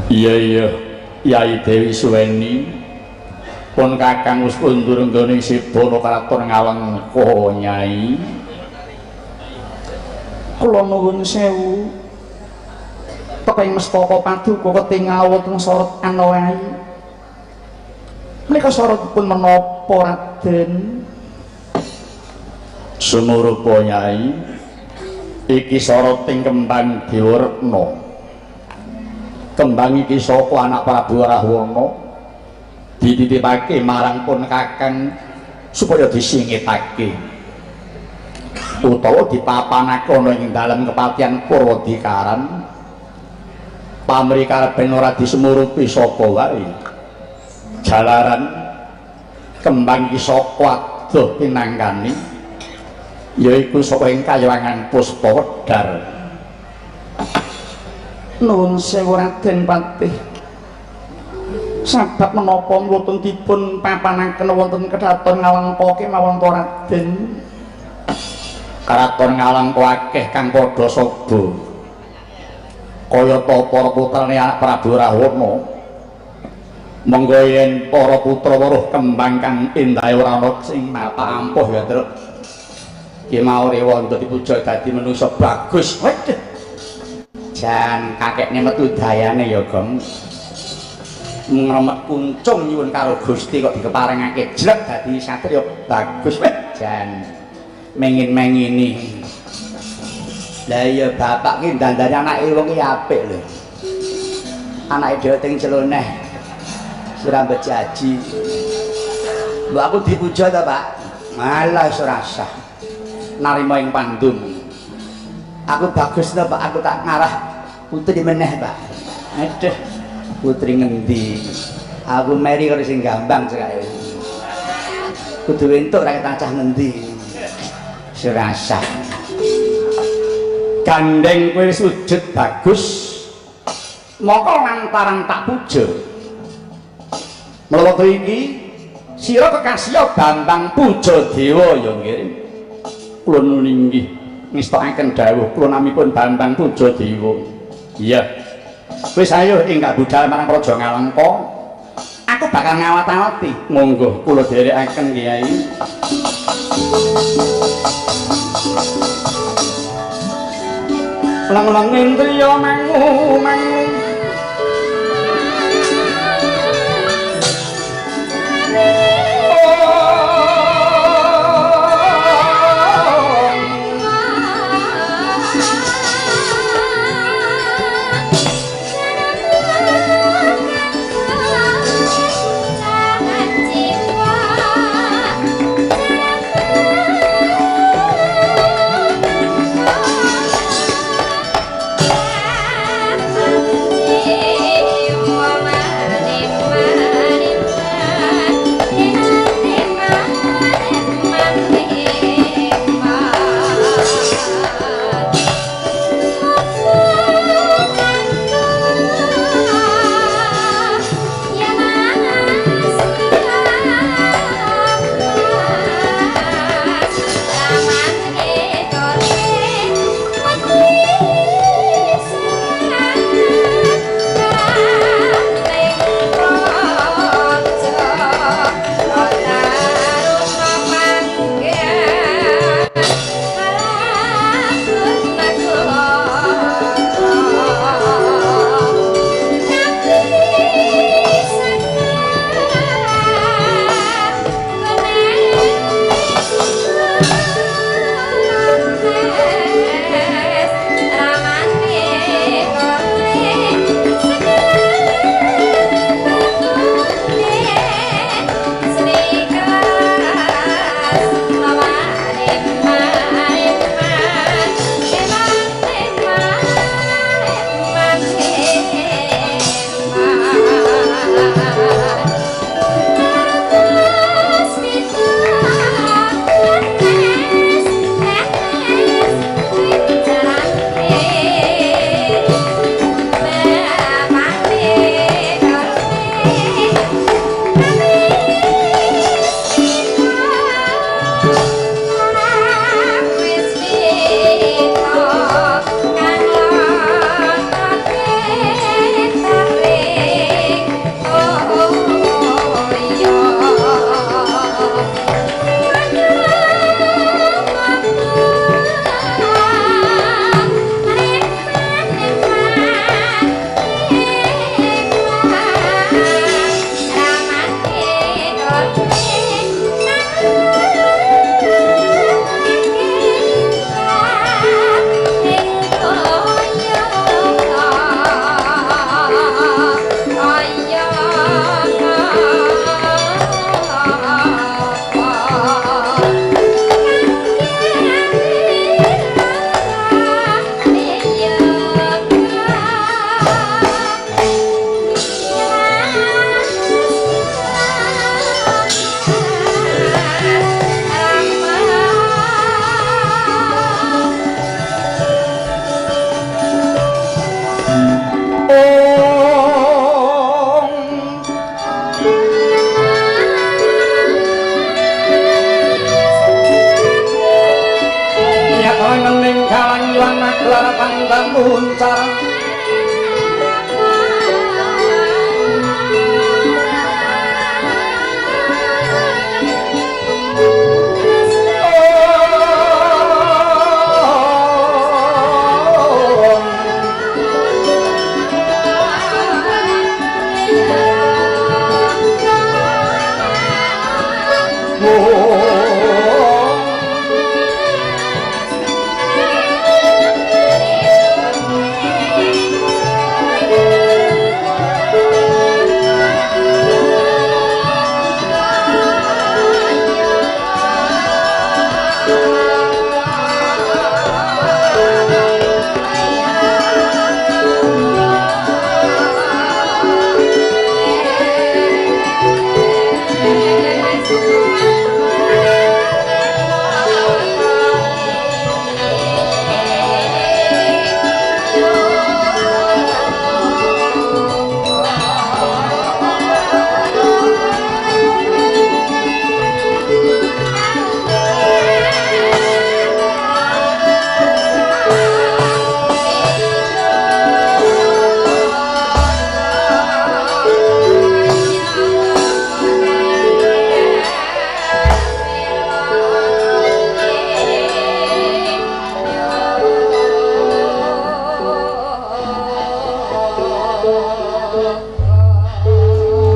Iya Yai Dewi Suweni pun kakang wis kundur nggone Sibono Karaton Ngalengka Nyai. Kula nuwun sewu tepeng mestaka paduka ketingal wonten sorot Anoai. Menika sorotipun menapa Raden? Sumurupa Nyai, iki soroting kembang Dewaretna. Kembang iki saka anak Prabu Rahwana dititipake marang pun kakang supaya disingitake utawa dipapanake ana ing dalem kepatihan Purwadikaran. Pamrih karepen ora disemurupi sapa wae. Jalaran kembang iki saka adoh pinanggani yaiku saka ing kayawangan Puspawedhar. Nuwun sewu Raden Patih. Sabab menapa mboten dipun papanaken wonten Keraton Ngalengka kemawon to Raden? Keraton Ngalengka akeh kang padha sobo. Kaya ta para putrane anak Prabu Rahwana. Monggo yen para putra weruh kembang kang endahe ora ana sing mata ampuh ya, Truk. Ki mau rewa untuk dipuja dadi manusa bagus. Waduh. Jan kakekne metu dayane ya, Gong. Ngremet kuncung nyuwun karo Gusti kok dikeparengake jlek dadi satriya bagus. Jan mengin-mengini. Lah iya bapak ki dandane anake wong ki apik lho. Anake dhewe teng celoneh. Surambet jaji. Lho aku dipuja ta, Pak? Malah ora sah. Narima ing pandum. Aku bagus ta, Pak? Aku tak ngarah putri meneh, Pak. Aduh, putri ngendi? Aku meri karo sing gampang sekae. Kudu entuk ra cacah ngendi. Serasa. Gandeng kowe sujud bagus. Moko lantaran tak puja. Mula iki sira kekasih Bambang Pujadewa ya nggih. Kula nuwun inggih ngestakaken dawuh kula namipun Bambang Pujadewa. Iya. Wis ayo ingkang budal marang Praja Ngalengka. Aku bakal ngawat-awati. Monggo kula dherekaken Kyai. Lang-lang indriya mangu-mangu.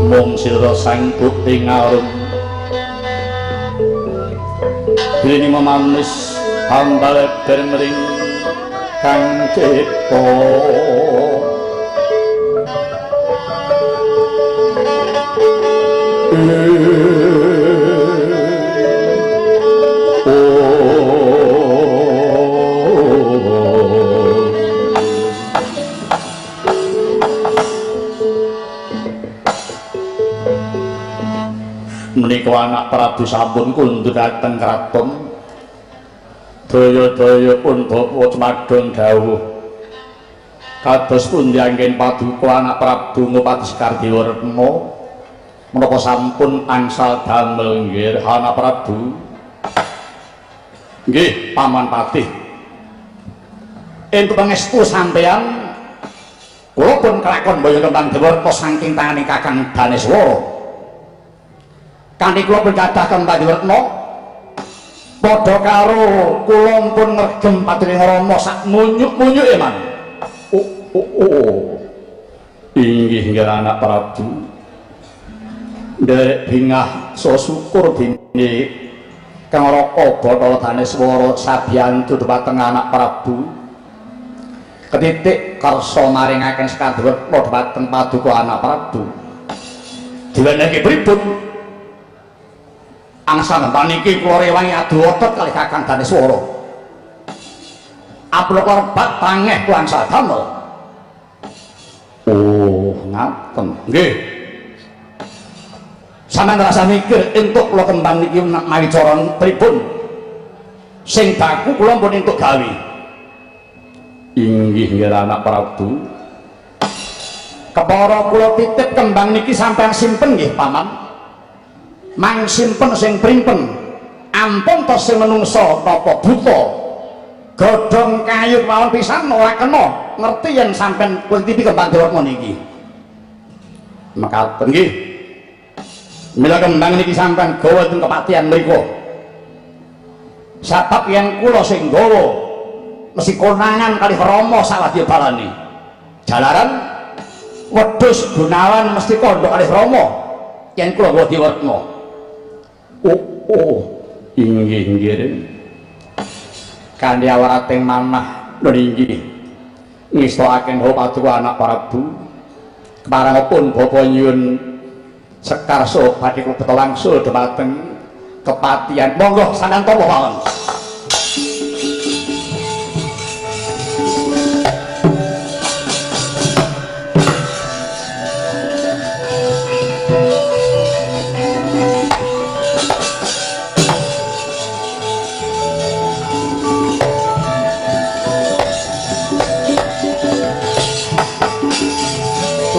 mung sira sang bukti ngarum dene mamanis hambal bermering kang cipta menika anak Prabu sampun kundur dhateng kraton daya-daya pun bapa Cemadong dawuh kados pundi anggen paduka anak Prabu Ngupati Sekardiwarna menapa sampun angsal damel nggih anak Prabu nggih paman patih ing pangestu sampeyan kula pun kelakon Mbaya Kembang Dewarta saking tangane Kakang Daneswara kanthi kula berkadah Kembang Dewarta padha karo kula pun ngregem Patining Rama sak munyuk-munyuke man. Inggih nggih anak Prabu. Nderek bingah so syukur dene Kang Raka Bathara Daneswara sabiyantu dhateng anak Prabu. Ketitik kersa maringaken Sekardiwarna dhateng paduka anak Prabu. Diwenehke pripun? Angsal paniki kula rewangi adu otot kalih Kakang Daneswara. Aplo korbat pangeh kula angsal damel. Oh, ngaten. Nggih. Sampeyan rasa mikir entuk kula kembang niki mawicara pripun? Sing baku kula pun entuk gawe. Inggih nggih anak Prabu. Kepara kula titip kembang niki sampeyan simpen nggih paman. Mang simpen sing primpen ampun to sing menungso napa buta godhong kayu mawon pisan ora kena ngerti yen sampean kulitipi Kembang Dewarna niki mekaten nggih mila kembang niki sampean gawa teng kepatihan mriku sebab yen kula sing gawa mesti konangan kalih Rama sawadya balane jalaran wedhus Gunawan mesti kandha kalih Rama yen kula gawa Dewarna. Inggih nggih kanthi awarating manah nggih ngestakaken paduka anak Prabu keparengipun bapa nyuwun sekarsa badhe klebet langsul dhumateng kepatihan monggo sampeyan tapa mawon.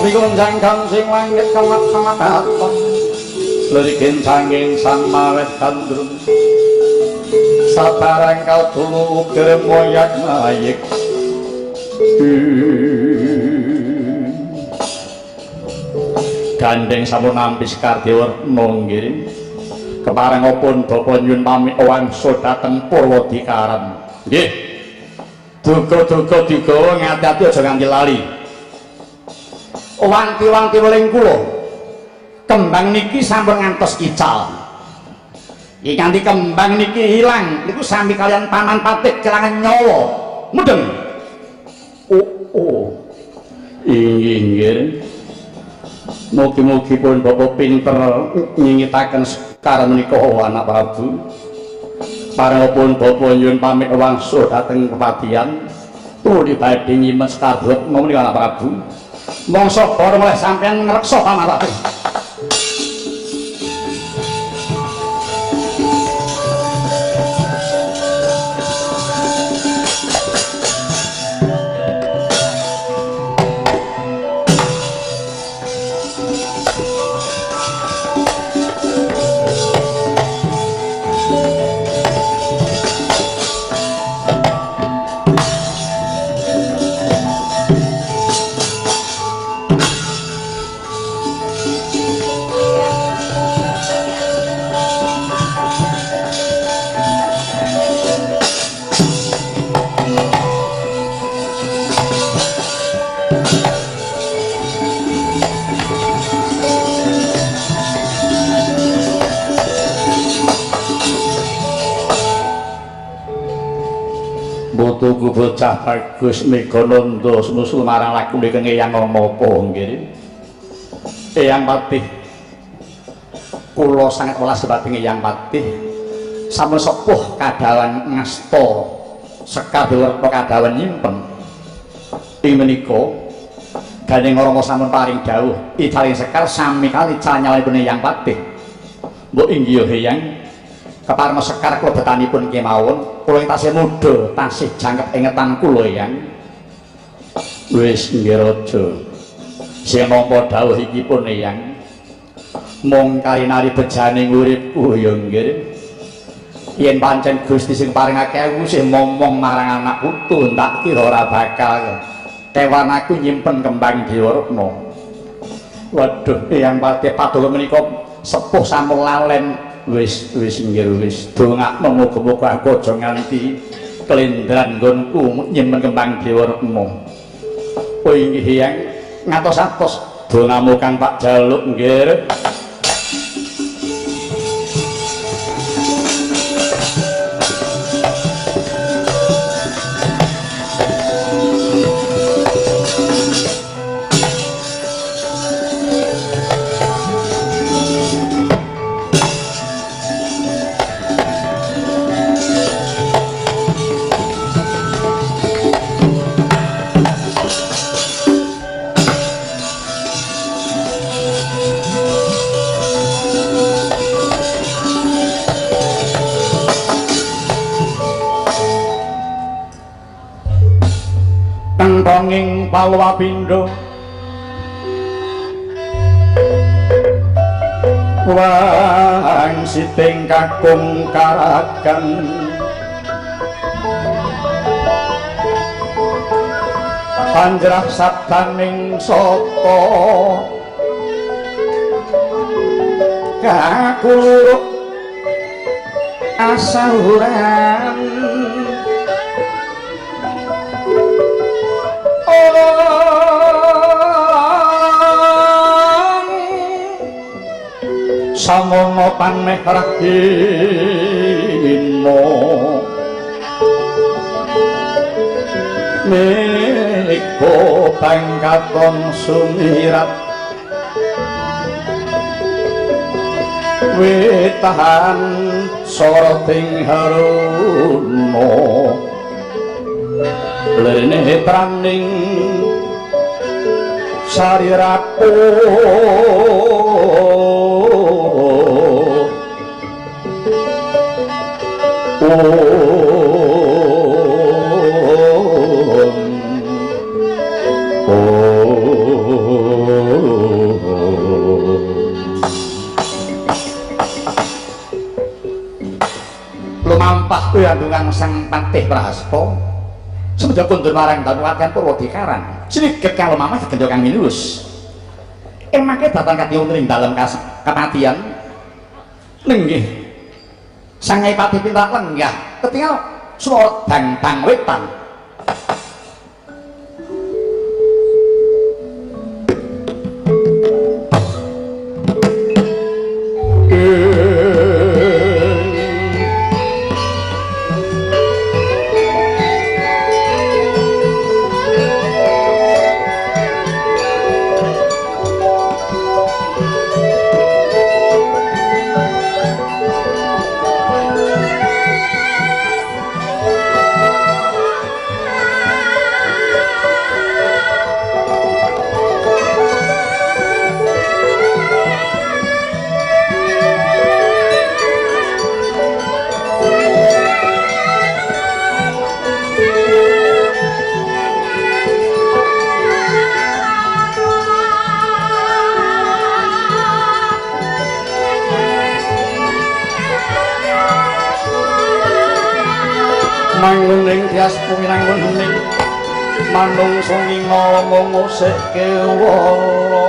Punika jangkang sing langit kamat-kamatan lirikin sanging sang mawet kandrung sabarang kau tulu ukir moyak mayik gandeng sampun nampi Sekardiwarna nggih keparengipun bapa nyuwun pamit wangsul dhateng Purwadikaran nggih duga-duga digawa ngati-ati aja nganti lali. Wanti-wanti weling kula kembang niki sampun ngantos ical iki kanthi kembang niki ilang niku sami kalian paman patih kelangan nyawa mudeng. Inggih nggih mugi-mugi pun Bapak pinter nyingitaken sekar menika anak Prabu parengipun Bapak nyuwun pamit wangsul dhateng kepatihan tuli badhe nyimet Sekardiwarna menika anak Prabu. Mongso para mulai sampeyan ngreksa pamarate. bocah bagus Megananda senusul marang lakune keng Eyang Rama apa nggih. Eyang Patih kula sanget welas dhateng Eyang Patih sampun sepuh kadawan ngasta Sekar Dewarta kadawan nyimpen ing menika Ganing Rama sampun paring dawuh icaring Sekar sami kali canyalipun Eyang Patih. Mbok inggih Eyang kepareng Sekar klebetanipun kemawon kula tasih mudha tasih jangkep ingetan kula Eyang. Wis nggih raja sing nampa dawuh iki pun Eyang mung karinari bejaning uripku ya nggih. Yen pancen Gusti sing paringake aku sih momong marang anak putu tak kira ora bakal kewan aku nyimpen kembang Dewarna. Waduh Eyang Patih padola menika sepuh sampun lalen. Wis nggih wis dongakno muga-muga aku aja nganti kelendran nggonku nyimpen kembang Dewarna. Oh inggih Eyang ngatos-atos dongamu Kang Pak Jaluk nggih. Tonging Palwapindo wang siting kakung karagan panjrah sabdaning sapa kakuluruk asahuran samono paneh rahimo meko pangkaton sumirat wetahan soroting haruna lene traning sariraku lumampah kuyandungan Sang Patih Prahasta semenjak kundur marang Danuwargan Purwodikaran siniget kang lumamah digendho kang minulus emake datang katiung ing dalem kematian nenggih Sang Nyai Patih pintak lenggah ketingal swara dang-dang wetan manguning tias puminang wening manungsa ngomong ngosek kewala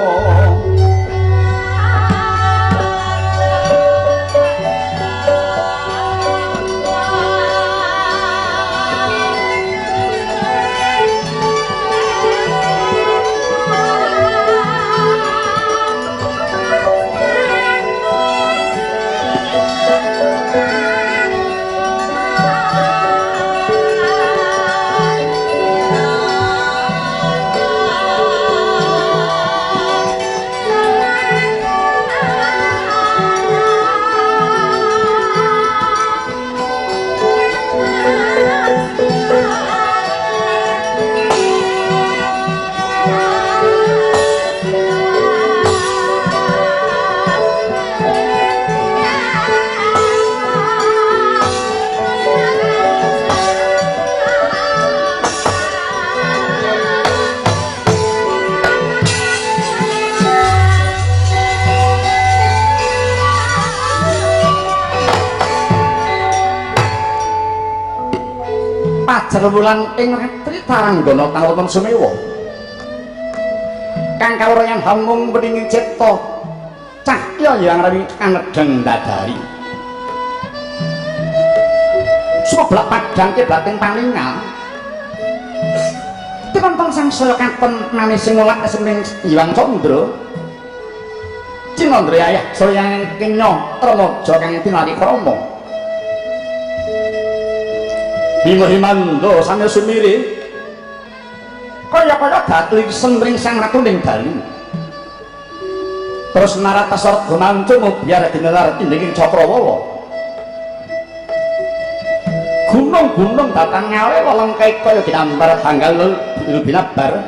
Fajar wulan ing ratri taranggana kawonten sumewa kang kawruyan hamung bening cipta cahya yang rawi kanedeng dadari sumeblak padhang kiblating paningal tinonton sangsaya katon manis sing ngolak seming Hyang Candra Cinandra ayah Saryang Kenya Remaja kang tinari krama Bima Himanda sami sumiri kaya-kaya datling semring sang ratu ning dalu terus narata sarga mancu biar ginelar inding Cakrawala gunung-gunung datang ngawe walang kaya ginambar hanggal binabar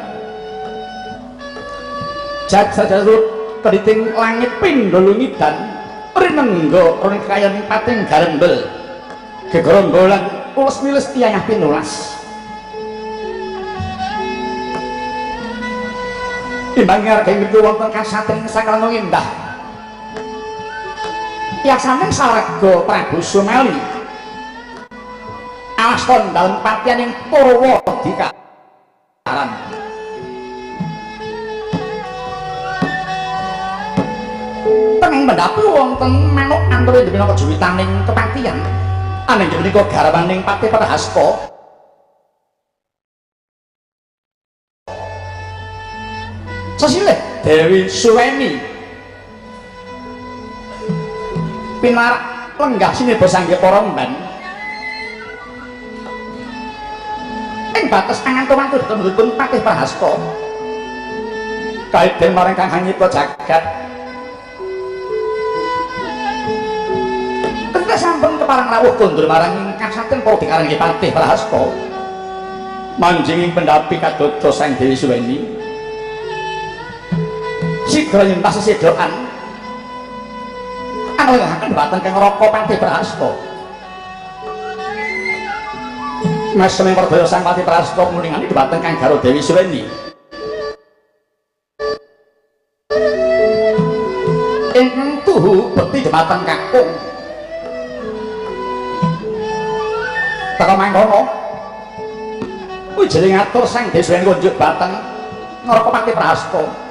jajarut kediting langit pindha lungidan rinengga ring kayaning pating garembel gegerombolan ulus milis tiyang pinulas timbang ngarep ngerti wonten kasatring sakala indah yasaning sarega Prabu Sumeli alaston dalem patian ing Purwadikaran tenging mendhapi wonten manuk antara dina kejuwitaning kepatian aneh menika garwaning Patih Prahasta sesilih Dewi Suweni pinarak lenggah sineba sanggih para mban ing bates angan tumantu ditembutipun Patih Prahasta kaiden marang kang hanyipta jagat tengah sampun keparang rawuh kondur marang ingkang saking Purwadikaran nggih Patih Prahasta manjing ing pendhapi kadodo sang Dewi Suweni sigra nyentas sesedokan anglengaken dhateng kang Raka Patih Prahasta Mas semeng perdaya sang Patih Prahasta mulingani dhateng kang Garo Dewi Suweni ingkang tuhu bekti dhateng kakung teka mangkono ujring atur sang Dewi Suweni kunjuk dhateng Raka Patih Prahasta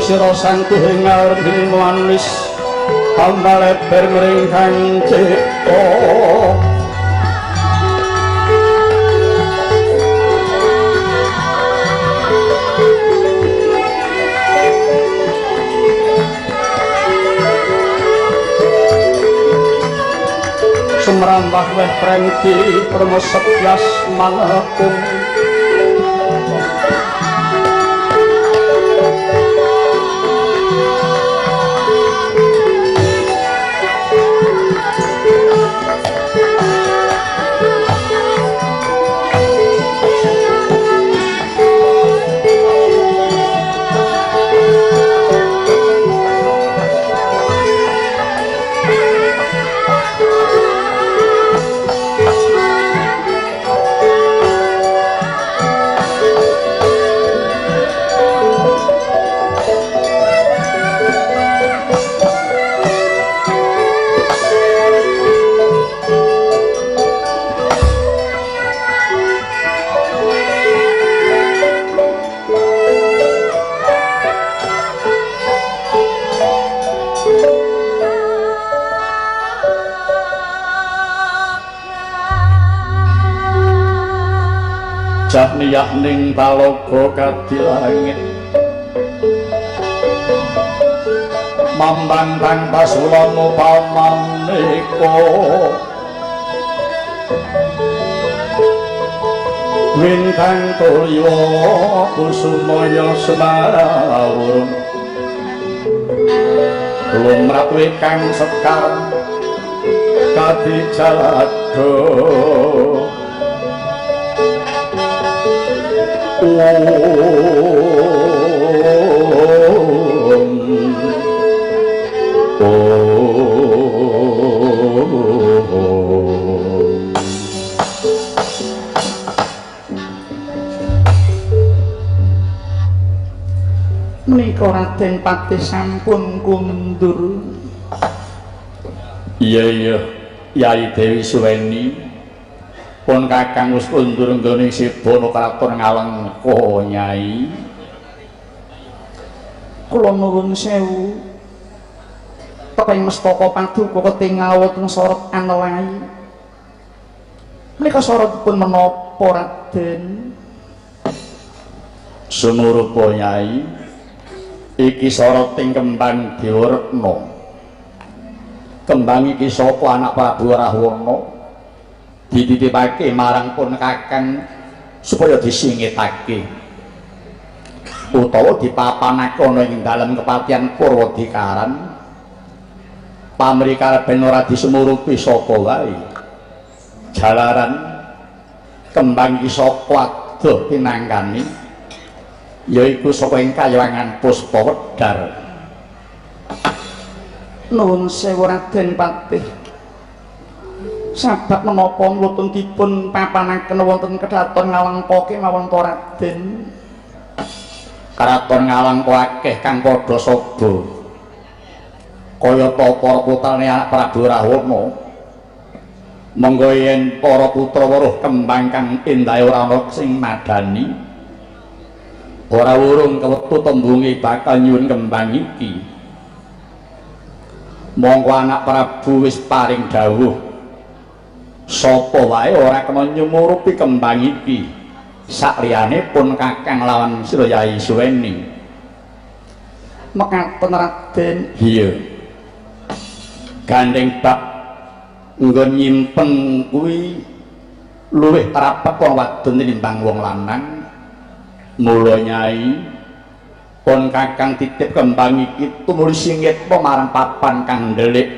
sira sangkuh ngarep manis tambah lebar meringkang cipta semrambah weh prengki permesep yas manakung Jahniah ning talaga kadilangit mambantang pasulana pamaneka wintang tulya kusumaya semawur lumrap wekang sekar kadijalado menika Raden Patih sampun kundur. Iya Yai Dewi Suweni pun kakang wis kundur nggone Sibana kraton Ngalengka Nyai. Kula nuwun sewu teping mestaka paduka ketingal wonten sorot anelai menika sorotipun menapa Raden? Sumurupa Nyai iki soroting kembang Dewaretna. Kembang iki saka anak Prabu Rahwana dititipake marang pun kakang supaya disingitake utawa dipapanake ana ing dalem kepatihan Purwadikaran pamrih ben ora disumurupi sapa wae jalaran kembang iki saka adoh pinanggani yaiku saka ing Kayangan Puspawedhar. Nuwun sewu Raden Patih. Sabab menapa mlutun dipun papanaken wonten Kraton Ngalengka kemawon to Raden? Kraton Ngalengka akeh kang padha sobo. Kaya ta para putrane anak Prabu Rahwana. Monggo yen para putra weruh kembang kang endahe ora ana sing madani. Ora urung kewetu tembunge bakal nyuwun kembang iki. Monggo anak Prabu wis paring dawuh sapa wae ora kena nyumurupi kembang iki sakliyane pun kakang lawan Sira Yai Suweni. Mekaten Raden. Iya gandeng bab nggon nyimpen kuwi luwih rapet wong wadon tinimbang wong lanang. Mula Nyai pun kakang titip kembang iki tumuli singit marang papan kang ndelik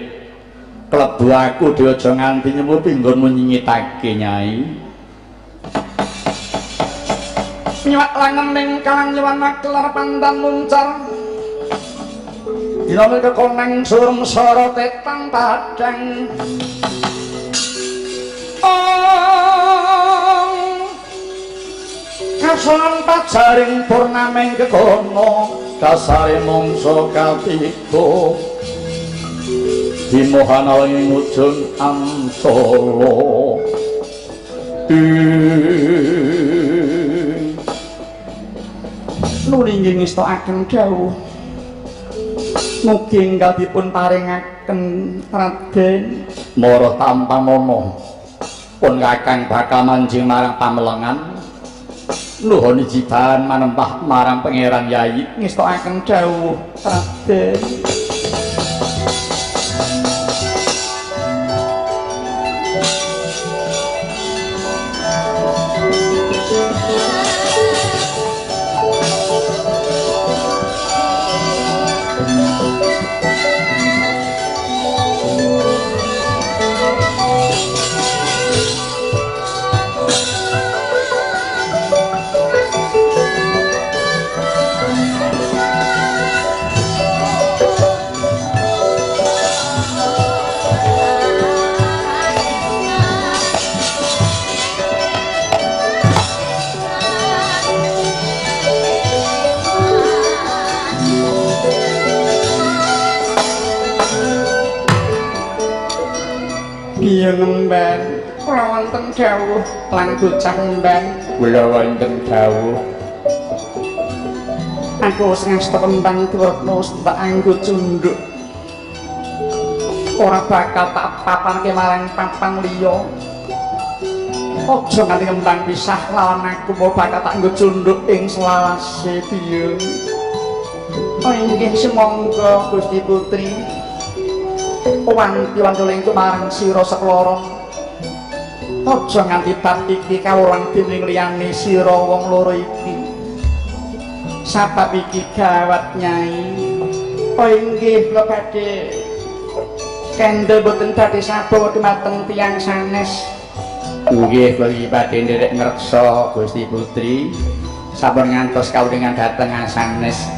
klebu aku dhewe aja nganti nyemurpi nggonmu nyingitake Nyai. Nyiwak langen ning kalang nyuwana kelar pandan muncar dina kekoneng surem sara tetang padang kasonan pajaring purnameng kekono kasare mangsa katiga dimohana ing ujung antara nulingging ngestokaken dawuh mugi enggal dipun paringaken Raden mara tampanono pun kakang bakal manjing marang pamelengan nuhun jiban manempah marang Pangeran Yayi ngestokaken dawuh Raden. Iya ngemban kula wonten dawuh lan bocah ngemban kula wonten dawuh aku sing ngasta kembang Dewaretna tak anggo cunduk ora bakal tak papanke marang papan liya aja nganti kembang pisah lawan aku mau bakal tak nggo cunduk ing selawase piye. Oh inggih semangga Gusti Putri. Wanti-wanti marang sira sekloro. Aja nganti bab iki kawulang dening liyane sira wong loro iki. Sabab iki gawat Nyai. Oh inggih kula badhe kendel boten badhe sabawa dumateng tiyang sanes. Nggih kula badhe nderek ngreksa Gusti Putri. Sampun ngantos kawulingan dhateng sanes.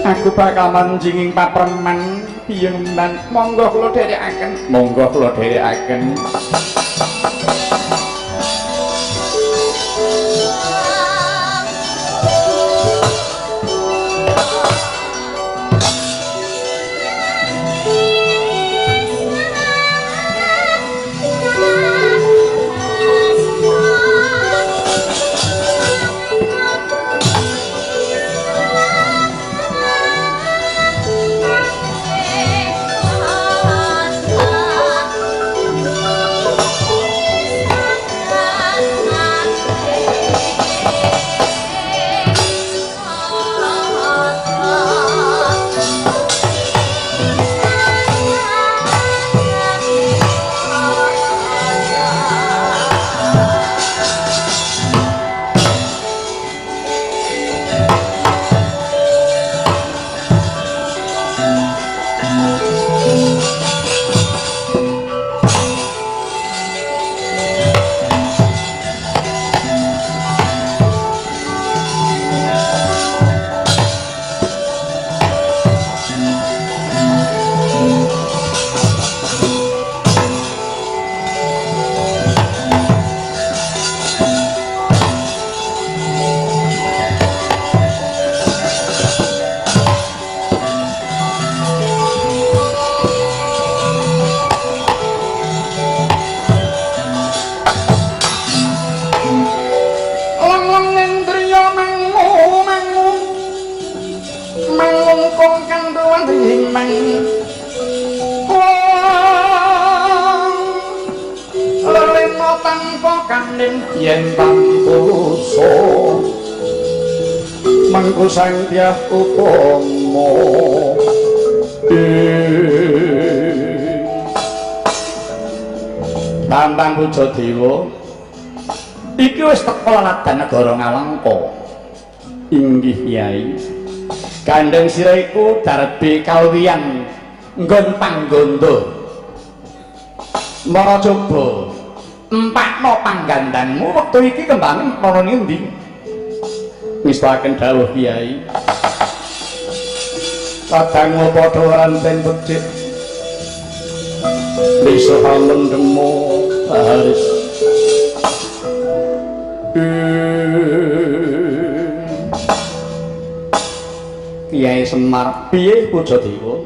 Aku bakal manjinging papreman piye mban. Monggo kula dherekaken. Monggo kula dherekaken. Yen pampuso mangku sang tiah upama Bambang Pujadewa iki wis teka laladan negara Ngalengka. Inggih Kyai, gandeng sira iku darbe kawiyan nggon pangganda mara coba empakno panggandanmu wektu iki kembang ana ngendi? Ngestaken dawuh Kyai. Kadang padha ranten becik. Bisa halendemo haris. Kyai Semar piye Pujadewa?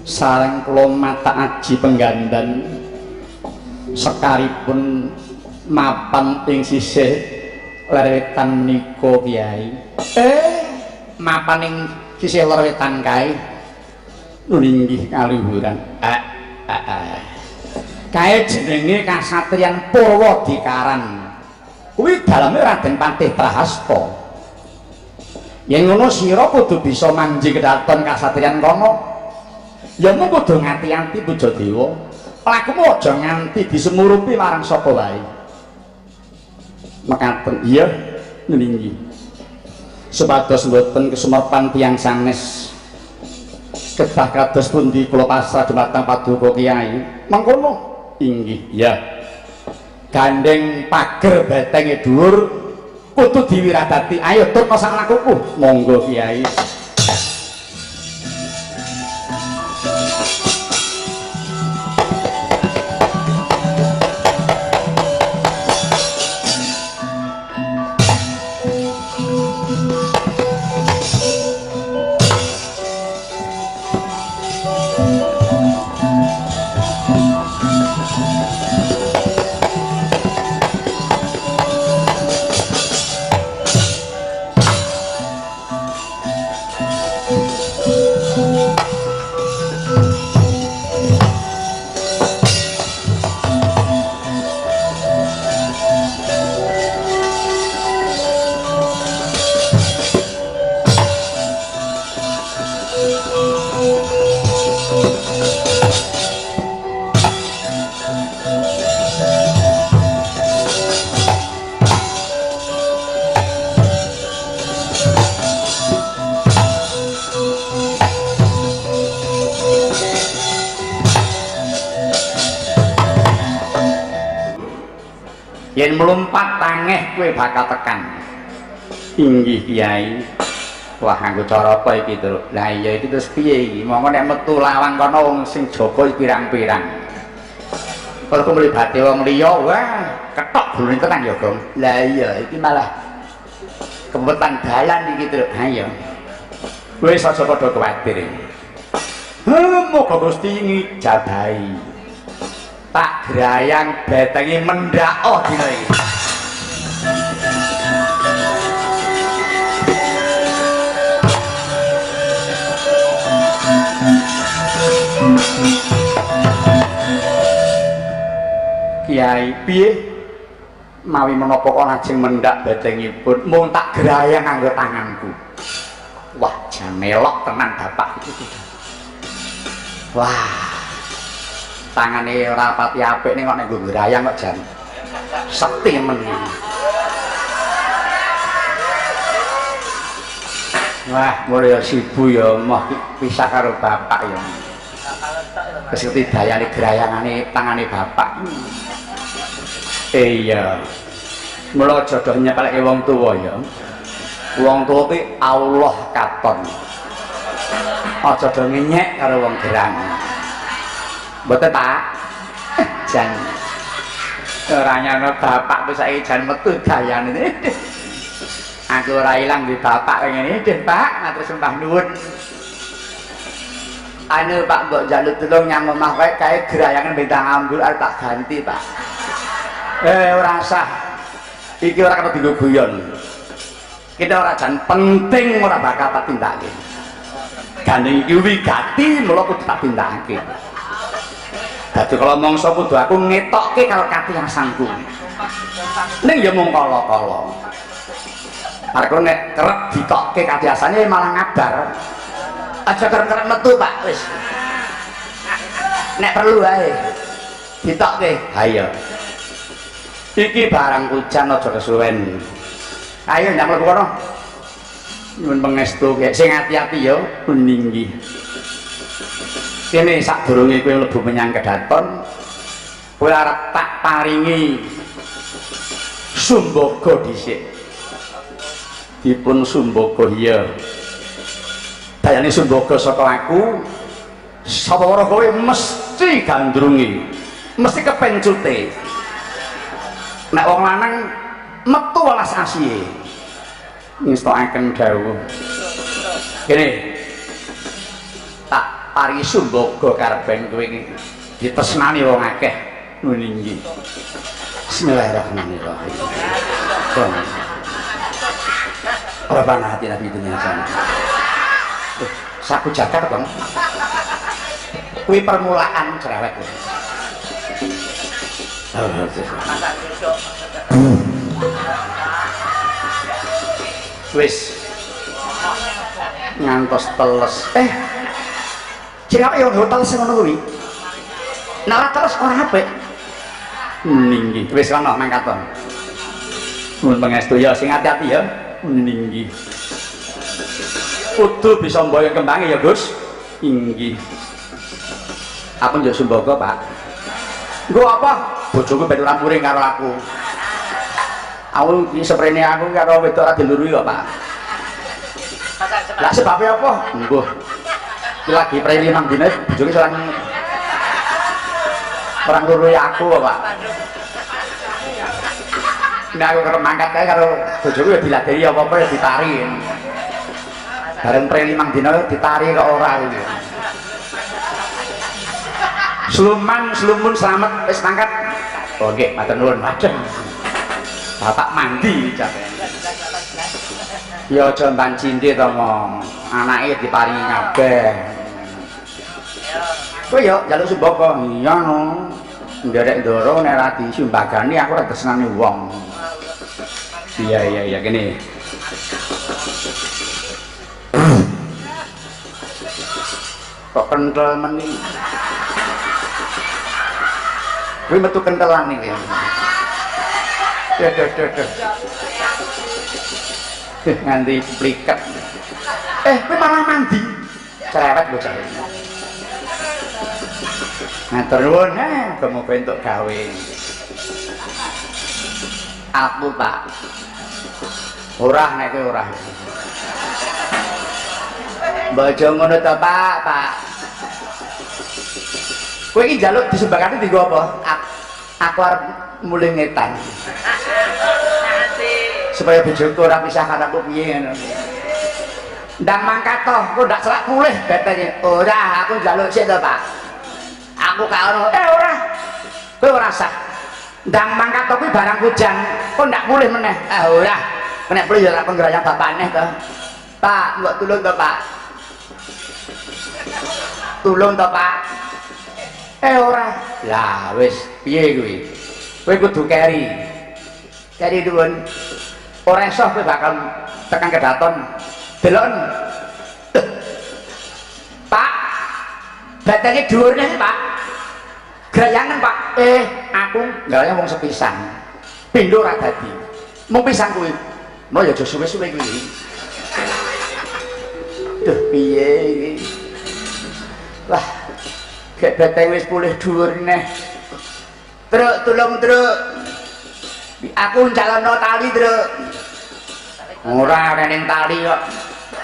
Sareng kula mata aji penggandan sekaripun mapan ing sisih lerwetan nika Kyai. Mapan ing sisih lerwetan kae nulinggih kalihuran. Kae jenenge kasatriyan Purwadikaran. Kuwi daleme Raden Patih Prahasta. Yen ngono sira kudu bisa manji kedaton kasatriyan kono. Ya mung kudu ngati-ati Pujadewa. Lakumu aja nganti disemurupi marang sapa wae. Mekaten iya ninggi. Sepados mboten kesumepan tiyang sanes. Kedah kados pundi kula pasrah dumateng Paduka Kyai. Mangkono inggih ya. Gandeng pager betenge dhuwur kudu diwiradati. Ayo turna sak lakuku. Monggo Kyai. yen mlumpat tangeh kowe bakal tekan. Inggih Kyai. Wah, nganggo cara apa iki, Tru? Lah iya iki terus piye iki? Monggo nek metu lawang kono wong sing jaga pirang-pirang. Kalau mlibati wong liya, wah, ketok gulune tenan ya, Gong. Lah iya iki malah kebetan dalan iki, Tru. Ha iya. Wis aja padha kuwatir. Moga Gusti ngijabahi. Tak grayang betengi mendak dina iki. Kiai piye mawi menapa kok lajeng mendak bedengipun mung tak grayang nganggo tanganku. Wah, jan melok tenan bapak iki. Wah, tangane ora pati apik ning kok nek nggo grayang kok jan sekti men. Wah, mulya sibu ya moh pisah karo bapak ya. Wis dayane grayangane tangane bapak. Iya. Mula jodoh nyepeleke wong tuwa ya. Wong tuwa kuwi Allah katon. Aja do ngenyek karo wong gerang. Mboten, Pak? Jan ora nyana bapak wis saiki jan metu gayane. Aku ora ilang di bapak ngene iki, Pak. Matur sembah nuwun. Anu Pak mbok njaluk tulung nyang omah wae kae grayangan bintang ambul arep tak ganti, Pak. Ora sah. Iki ora kena dienggo guyon. Kita ora jan penting ora bakal tak tindakake. Gandeng iki wigati mula kudu tak tindakake. Dadi kalau mangsa kudu aku ngetokke karo katiasangku. Ning ya mung kala-kala. Arep nek kerep ditokke katiasane malah ngabar. Aja kerep-kerep metu, Pak, wis. Nek perlu wae ditokke. Ha iya. Iki barang hujan aja kesuwen. Ayo ndang mlebu kono. Nyuwun pangestu sing ati-ati ya ninggi. Kene sadurunge kowe mlebu menyang kedaton, kowe arep tak paringi sumbaga dhisik. Dipun sumbaga iya. Dayane sumbaga saka aku, sapa kowe mesti gandrungi, mesti kepencute. Nek wong lanang metu welas asihe ngestokaken dawuh kene tak paringi sumbaga karepen kowe iki ditresnani wong akeh nuninggi. Bismillahirrahmanirrahim. Rabbana atina fid dunya hasanah. Saku jakar, Bang. Kuwi permulaan cerewet. Wis ngantos teles. Cewek yang hotel sing ngono kuwi. Nek terus ora apik. Ninggi. Wis ana mangkaton. Nuwun pangestu ya sing ati-ati ya. Ninggi. Kudu bisa mboyo kembange ya, Gus. Inggih. Aku njuk sumbaga, Pak. Nggo apa? Bojoku ben ora muring karo aku. Aku iki seprene aku karo wedok ora dilurui kok, Pak. Lah sebabnya apa? Nggo. Iki lagi prei 5 dina bojoku sareng perang lurui aku kok, Pak. Nek aku kerep mangkat kae karo bojoku ya diladeni apa-apa ya ditari. Bareng prei 5 dina ditari kok ora iki. Slumun selamat wis mangkat. Oh nggih, matur nuwun, madheng. Bapak mandi jabe. Ya aja mban cindhe to mong. Anake diparingi kabeh. Kowe yo njaluk sumbaga. Iya no. Nderek ndoro nek ora disumbagani aku ora tresnani wong. Iya kene. Kok kental meni. Kowe metu kentelan iki. Nganti pliket. Kowe malah mandi. Cerewet lho jare. Matur nuwun, kemoga entuk gawe. Aku, Pak. Ora nek kowe ora. Baca ngono to, Pak, Pak. Kowe iki njaluk disumbangane dienggo apa? Aku arep mulih ngetan. Supaya bojoku ora pisah karo aku piye ngono. Ndang mangkat to, kok ndak selak mulih betenge. Ora, aku njaluk sik to, Pak. Aku gak ono. Ora. Kowe ora sah. Ndang mangkat to kuwi barang kujang, kok ndak mulih meneh. Ora. Nek perlu ya aku ngrayang bapakne to. Pak, mbok tulung to, Pak. Tulung to, Pak. Ora. Lah wis piye kuwi? Kowe kudu keri. Keri dhuwun. Ora iso kowe bakal tekan kedaton. Delon. Pak. Batenge dhuwur nih, Pak. Grayangan, Pak. Aku ngrayang wong sepisan. Pindho ra dadi. Mung pisan kuwi. Mau ya aja suwe-suwe kuwi. Duh, piye iki? Wah. Gek bateng wis pulih dhuwur neh. Truk, tulung truk. Aku ncalono tali, Truk. Ora ning tali kok.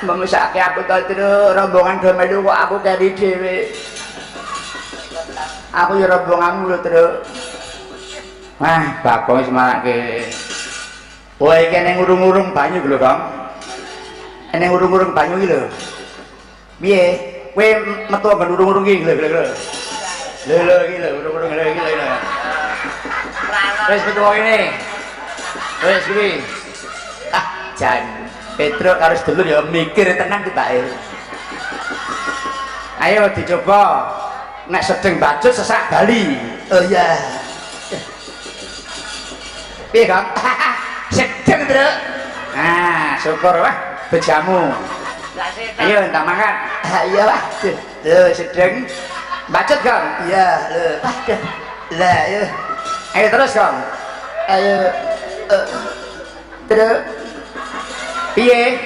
Memisake aku to, Truk. Rombongan do melu kok aku keri dhewe. Aku ya rombonganmu lho, Truk. Wah, bakong wis marake. Kowe iki ning urung-urung banyu lho, Kang. Ning urung-urung banyu iki lho. Piye? Kowe metu nggon urung-urung iki lho. Lho iki lho, urung-urung iki lho. Wis metu kene. Wis kuwi. Jan Petro karo sedulur ya mikir tenan ki, Pak. Ayo dicoba. Nek sedeng bacut sesak Bali. Oh iya. Piye, Kang? Sedeng, Truk. Nah, syukur wah bejamu. Ayo entar makan. Iya, Pak. Lho, sedeng. Bacut, Kang. Iya, lho. Waduh. Lah, ayo. Ayo terus, Kang. Ayo. Truk. Piye?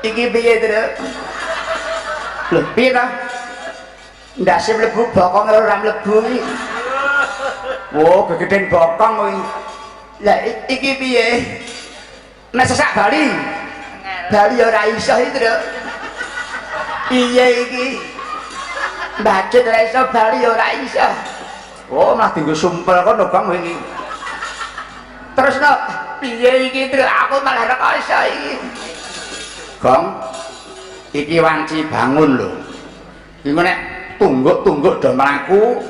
Iki piye, Truk? Lho, piye ta? Ndase mlebu bokong ora mlebu iki. Oh, gegeden bokong kuwi. Lah iki piye? Nek sesak Bali. Bali ora iso iki, Truk. Piye iki? Bacut ora iso, Bali ora iso. Oh, malah dienggo sumpel kono, Bang iki. Terus no, piye iki, Truk? Aku malah ora iso iki. Gong, iki wanci bangun lho. Iki nek tungguk-tungguk do mlaku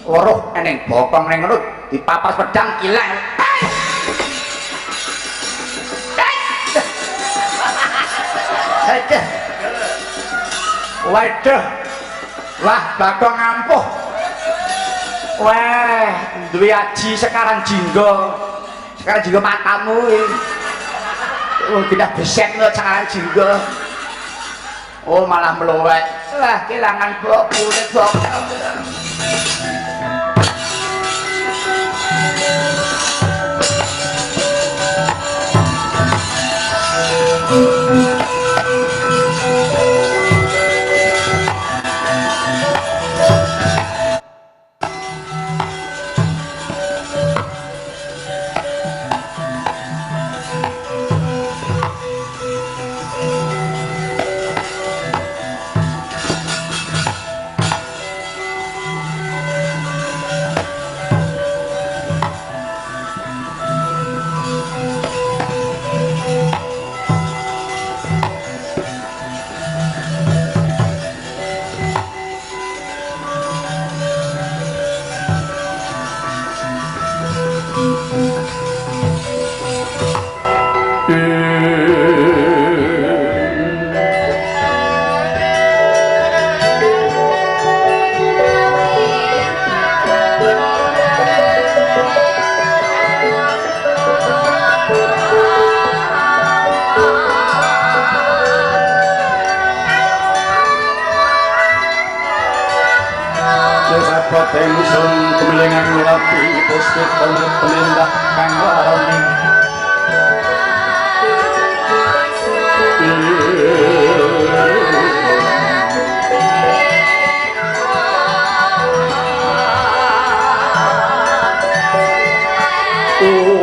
weruh eneng bokong ning ngono dipapas pedang ilang. Aduh. Waduh. Wah, bakong ampuh. Wah, duwe aji sekarang jinggo. Sekarang jinggo matamu iki. Oh, tidak beset lho sekarang jinggo. Oh, malah melowek. Wah, kelangan kulit bokong. Ingsun kemelingan ngurapi puspit pemut penindak kang warani Oh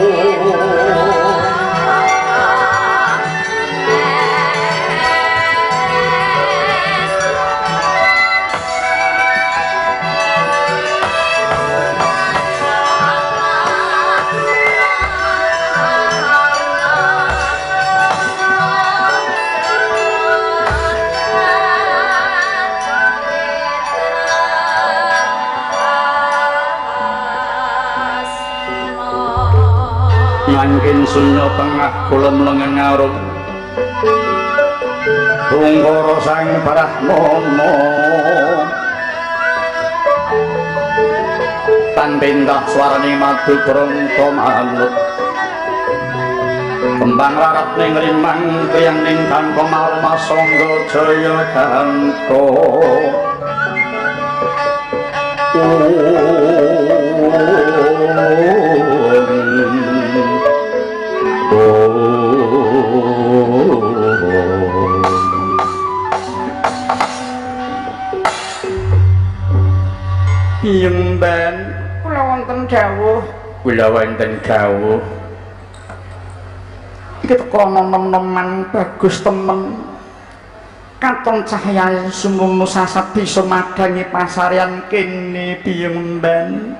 mangkin sunya tengah kulem lengen ngarung tunggara sang Brahmana tan bintah swarane madu bronto manut kembang larat ning rimang tiyang ning kanggo malma sangga jaya kanto Piyemban kula wonten dawuh iki teko nom-noman bagus temen katon cahya sumung sasat bisa madangi pasarian kene piyemban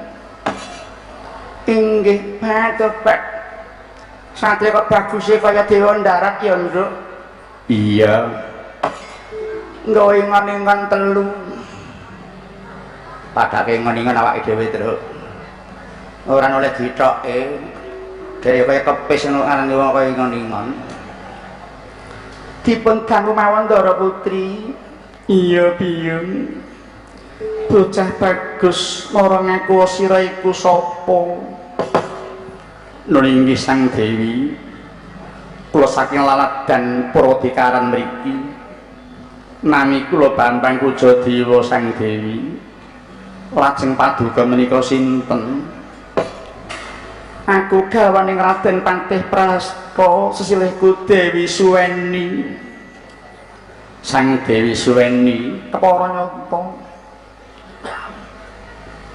inggih Pak satya kok baguse kaya dewa darat ya Nduk iya nggo ingon-ingon telu padake ngon-ngon awake dhewe Truk ora oleh ditokke dhewe kaya kepis ngono aran wong kaya ngon-ngon dipun ganggu mawon Ndara Putri iya Biyung bocah bagus ora ngaku sira iku sapa nulinggih Sang Dewi kula saking lalat dan Purwadikaran mriki nami kula Bambang Kujadewa Sang Dewi lajeng paduka menika sinten aku gawaning Raden Pantih Prasta sesilihku Dewi Suweni Sang Dewi Suweni kepara nyata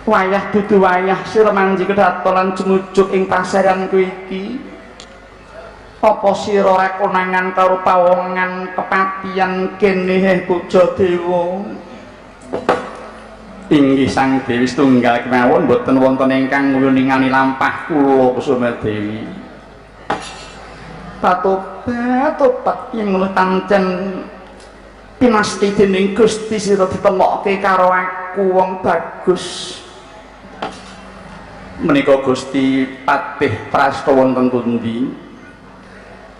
wayah dudu wayah sira manji kedatolan jumujuk ing pasaranku iki apa sira ora konangan karo pawongan kepatian kene Kujadewa inggih Sang Dewi setunggal kemawon boten wonten ingkang nguningani lampah kula Kusuma Dewi tobat yen ngono pancen pinasti dening Gusti sira ditemokke karo aku wong bagus menika Gusti Patih Prasta wonten pundi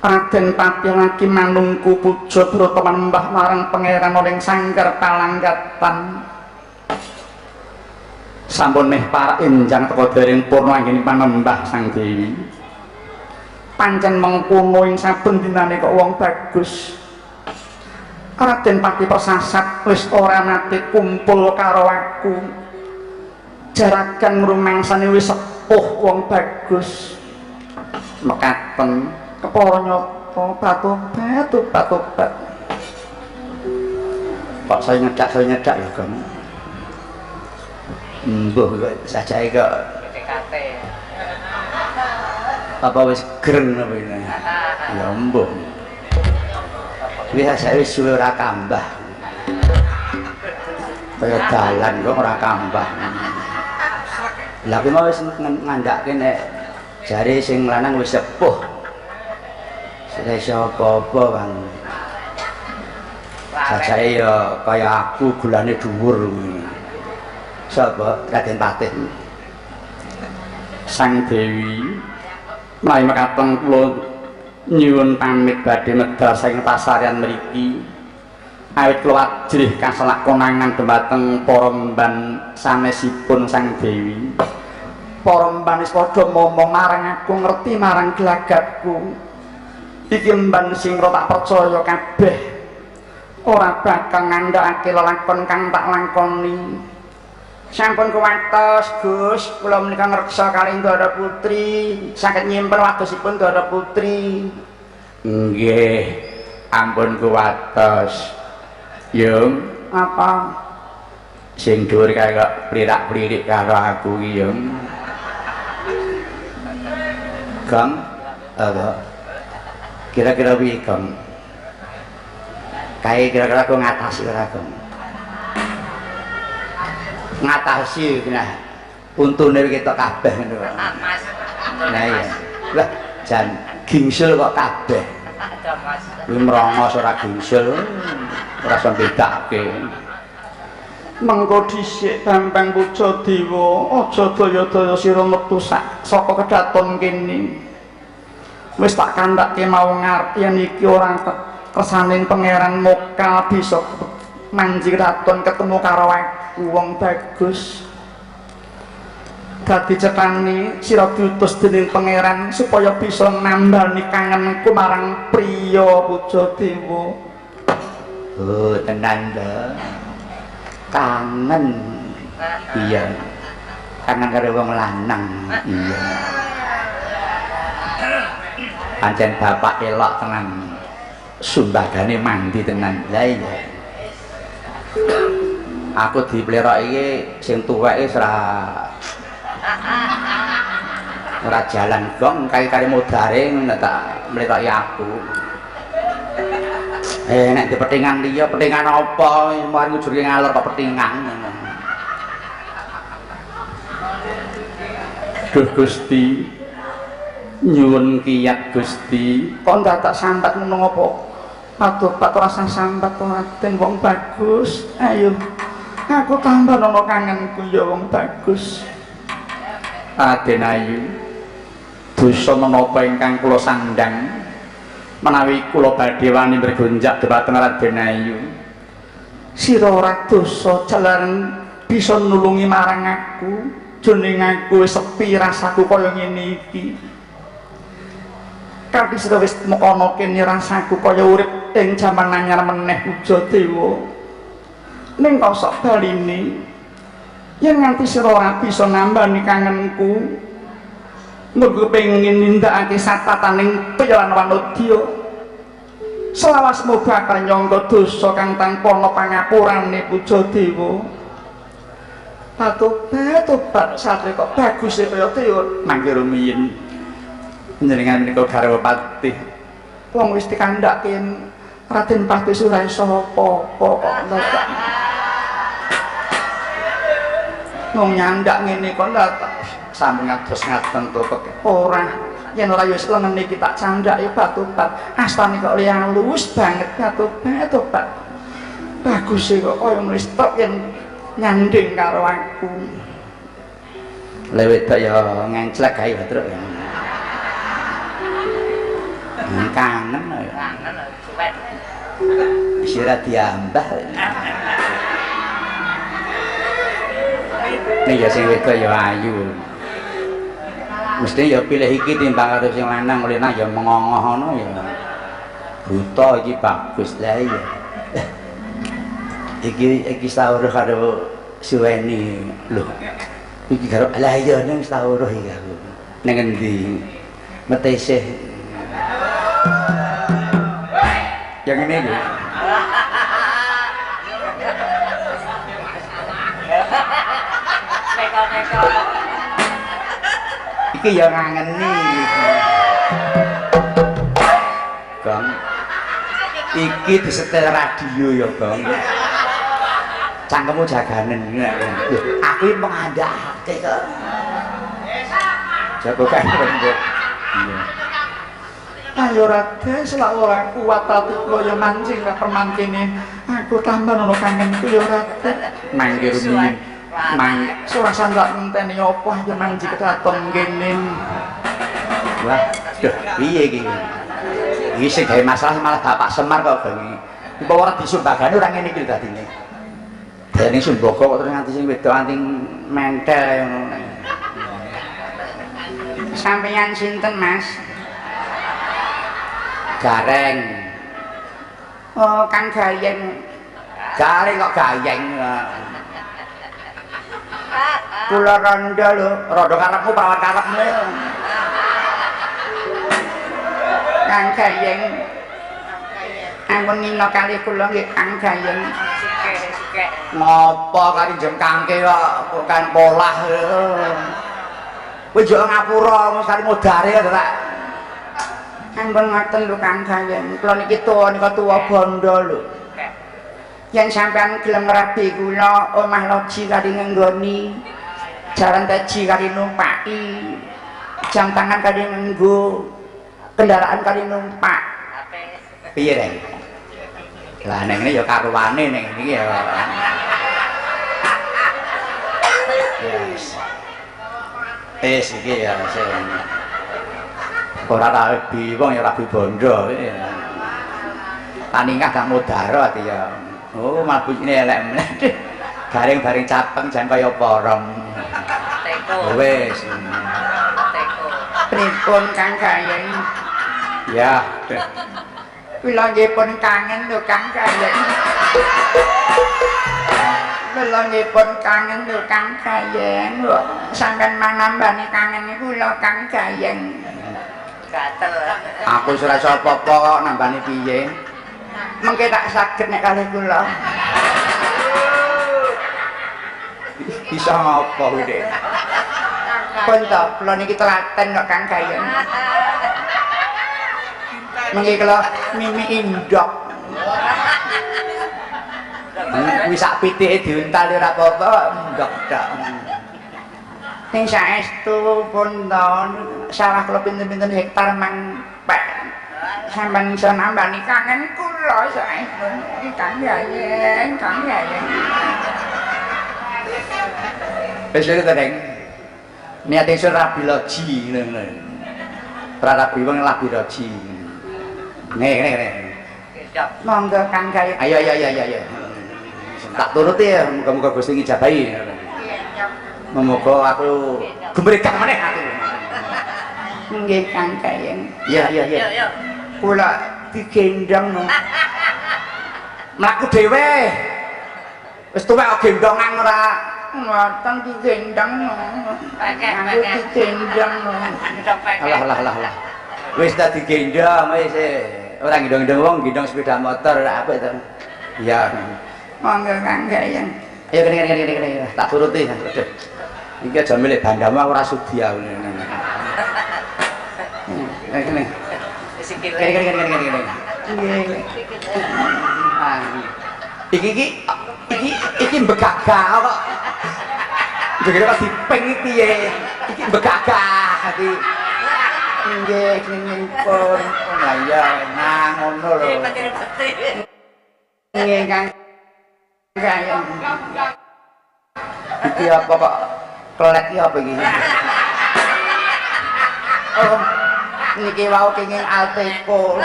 Raden Patih lagi manungku puja brata manembah marang pangeran ing sanggar palanggatan sampun meh para enjang teka dereng purna anggen panembah Sang Dewi pancen mengkono ing saben dinane kok wong bagus Raden Patih Persasat wis ora nate kumpul karo aku jarakan ngrumangsane wis sepuh wong bagus mekaten kepara nyata batobat kok saya nyedak ya kamu mbuh sajake kok PKT apa wis greng apa ini ya mbuh biasa wis suwe ora kambah kaya dalan kok ora kambah lha ki mau wis ngandhake nek jare sing lanang wis sepuh sira apa-apa Bang sajake ya kaya aku gulane dhuwur sapa Raden Patih Sang Dewi mlayu mekaten kula nyuwun pamit badhe medal saking pasarean mriki awit kula ajrih kaselak konangan dhumateng para mban sanesipun Sang Dewi para mban wis padha momong marang aku ngerti marang gelagatku iki mban sing tak percaya kabeh ora bakal ngandhakake lelakon kang tak lakoni sampun kuwatos Gus kula menika ngreksa kalih Ndara Putri saged nyimpen wadosipun Ndara Putri nggih ampun kuwatos Yung apa sing dhuwur kaya plirak-plirik karo aku iki Yung Kang apa kira-kira piye Kang kae kira-kira aku ngatasi ora Kang ngatasi nah untune kita kabeh ngono kok. Nah iya. Lah jan gingsul kok kabeh. Kuwi merongos ora gingsul. Ora iso bedake. Mengko dhisik Bambang Pujadewa aja daya-daya sira metu saka kedaton kene. Wis tak kandhake mau ngarep yen iki ora kersaning pangeran Mokal bisa manjing raton ketemu karo aku wong bagus. Dadi cetani sira diutus dening pangeran supaya bisa nambani kangenku marang priya Pujadewa. Oh, tenan lho. Kangen. Iya. Kangen karo wong lanang. Iya. Pancen bapak elok tenan. Sumbagane mandi tenan. Lah iya. Aku dipleroki iki sing tuweke ora jalan gong kari-kari modare ngono tak mleroki aku. Nek di petingan liya, petingan apa? Mari ngujurke ngalor kok petingan. Duh Gusti. Nyuwun kiyat Gusti. Kok ndak tak sambat ngono apa? Aduh, Pak rasa sambat Raden wong bagus. Ayo. Aku tambah nono kangenku ya wong bagus. Raden Ayu. Dosa menapa ingkang kula sandang menawi kula badhe wani bergonjak dhumateng Raden Ayu. Sira ora dosa jalaran bisa nulungi marang aku. Jroning aku wis sepi rasaku kaya ngene iki. Kanthi sira wis ana kene rasaku kaya urip ing jaman anyar meneh Pujadewa. Ning kosok baline yen nganti sira ora bisa nambani kangenku, mergo pengin nindakake satataning piyalan wanudya. Selawasmu bakal nyangga dosa kang tanpa ana pangapurane Pujadewa. Tobat satri kok bagus e kaya teor Mangke rumiyin panjenengan menika garwa patih. Wong wis dikandhake Raden Patih ora iso apa-apa kok ndak. Wong nyandak ngene kok ndak sampun ngados ngaten to kok. Ora, yen ora wis lengen iki tak candhake Batobat. Astane kok halus banget Batobat. Bagus e kok kaya wis tok yen nyanding karo aku. Lewet ya ngenclek kae Truk ya. Kangen suwet. Sira diambah. Nek ya sing wedok ya ayu. Mesti ya pilih iki timbang karo sing lanang, lenang ya mengongoh ngono ya. Buta iki bagus lah ya. Iki sawruh karo suweni lho. Iki karo lah ya ning sawruh iki aku. Ning endi? Metesih. Yang ini lho. Neko-neko. Iki ya ngangeni. Bang. Iki disetel radio ya, Bang. Cangkemmu jaganen. Aku iki mengandhake kok. Jago kae rembuk. Iya. Ayo Raden, selak ora kuat ati kula ya mancing ra permangkene. Aku tambah nono kangenku ya Raden. Mangke rumiyin. Surasa ndak ngenteni apa ya mancing kedaton kene. Wah, duh, piye iki? Iki sing gawe masalah malah Bapak Semar kok bengi. Apa ora disumbagane ora ngene iki dadine. Dene Sumbaga kok terus nganti sing wedok anting mentel ngono. Sampeyan sinten, Mas? Gareng. Oh, Kang Gayeng. Gareng kok gayeng. Kula randa lho. Rada karepmu perawan karepmu. Kang Gayeng. Ampun ngino kali kula nggih Kang Gayeng. Ngopo kari jem kangke kok bukan polah. Kowe yo ngapura mesti modare ta. Ampun ngoten lho Kang Gayeng. Kula niki nika tuwa bondo lho. Yen sampean gelem rabi kula omah loji kali ngenggoni. Jalan teji kali numpaki. Jam tangan kali nganggo. Kendaraan kali numpak. Piye, Reng? Lah ning ngene ya karuwane ning iki ya. Yes. Iki ya sing ora rabi wong ya rabi bondo. Paningah gak mudara ya. Oh, mabuk ini elek meneh. Garing bareng capeng jan kaya porong. Teko. Wis. Teko. Pripun Kang Gayeng? Ya. Kula nggih pun kangen lho Kang Gayeng. Kula nggih pun kangen lho Kang Gayeng. Sampeyan manambani kangen niku lho Kang Gayeng. Gatel. Aku ora iso apa-apa kok nambani piye. Mengke tak saged nek kalih kula. Bisa ngapa kuwi, Dik? Pun to, kula niki telaten kok Kang Gayeng. Mengke kula mimi indok. Kuwi sak pitike diuntal ora apa-apa, ndok tok. Ning saestu pun to, sawah kula pinten-pinten hektar mangpek. Sampeyan iso nambani kangen kula saestu. Kang Gayeng, Kang Gayeng. Wis lho to, Deng. Niate iso rabi loji ngono. Ora rabi wong rabi loji. Nek. Monggo Kang Gayeng. Ayo. Tak turuti ya, muga-muga Gusti ngijabahi. Muga aku gumregang meneh aku. Nggih Kang Gayeng. Iya. Yo. Kula digendong no. Mlaku dhewe. Wis tuwek kok gendongan ora ngoten digendong no. Aku digendong no. Alah. Wis tak digendong wis. Ora gendong-gendong wong, gendong sepeda motor apa itu. Iya. Monggo Kang Gayeng. Ayo kene. Tak turuti. Aduh. Iki aja milih bandamu aku ora sudi aku. Kene. Sikile. Kene. Nggih. Iki begagah kok. Begere kok diping iki piye? Iki begagah iki. Nggih pun. Lah iya, nah ngono lho. Nggih Kang Gayeng. Iki apa kok kelek iki apa iki? Oh, niki wau kenging Alteco.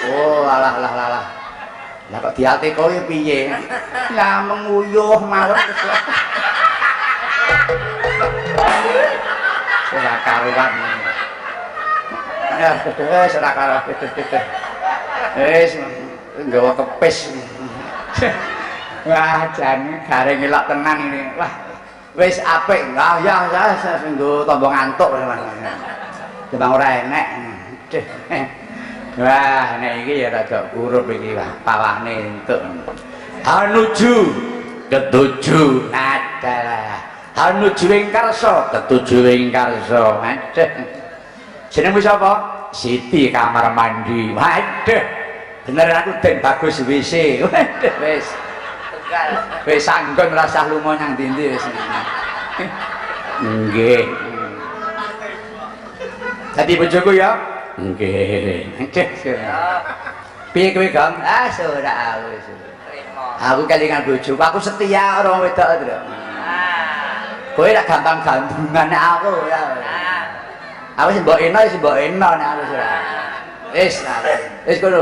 Oh, alah. Lah kok di Alteco iki piye? Lah menguyuh mawon. Ora karuan. Ya, wis ora karuan. Wis nggawa kepis. Wah, jane garing elok tenan ini. Wah, wis apik. Lah ya nggo tombo ngantuk. Dibang ora enek. Wah, nek iki ya rada kurup iki wah, pawahne entuk. Hanuju ketujuh adalah hanuju ing karsa, ketujuh ing karsa. Aduh. Jenengmu sapa? Siti kamar mandi. Waduh. Bener aku den bagus WC. Waduh wis. Wis anggon rasah lunga nang ndi-ndi wis. Nggih. Dadi bojoku ya? Nggih. Piye kowe, Gong? Ah, ora aku wis. Aku kelingan bojoku, aku setia orang wedok, Tru. Kowe rak gampang gandrungan nek aku ya. Aku wis mbok eno nek aku ora. Wis kono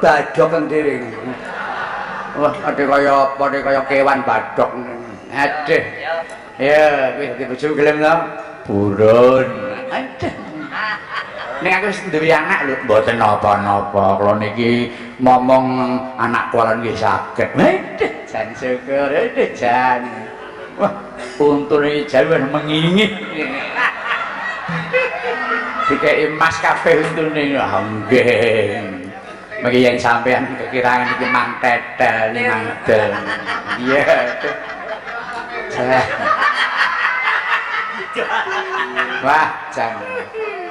badhok kang dhewe. Wah, ade kaya kewan badhok. Aduh. Ya, kowe dadi bojoku gelem to? Burun. Aduh. Nek aku wis duwe anak lho, mboten napa-napa. Kula niki momong anak kula nggih saged. Waduh, jan syukur, jan. Wah, untune jan wis mengingih. Dikeki emas kabeh untune. Ah, nggih. Mengki yen sampean kekirangan iki mang tetel, mang del. Iya. Wah, jan.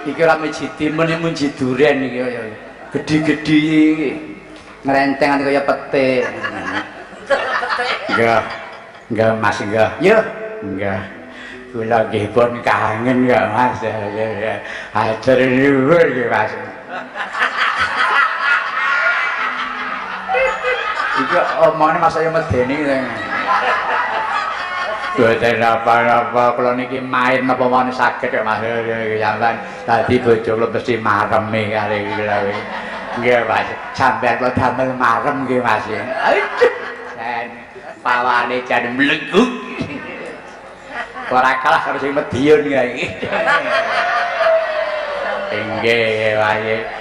Iki ora miji timun munji duren iki kaya gedhi-gedhi iki. Ngrenteng kaya petik. Enggak Mas enggak. Yo, enggak. Kula nggih pun kangen kok Mas. Hatur nuwun nggih Mas. Iki omongane Mas saya medeni. Boten apa-apa kula niki main napa mawon saged kok Mas sampean dadi bojo kula mesti maremi kali kula kuwi. Nggih Mas, sampean kula damel marem nggih Mas. Aduh. Jan pawane jan mleguk. Ora kalah karo sing Madiun kae iki. Nggih Mas.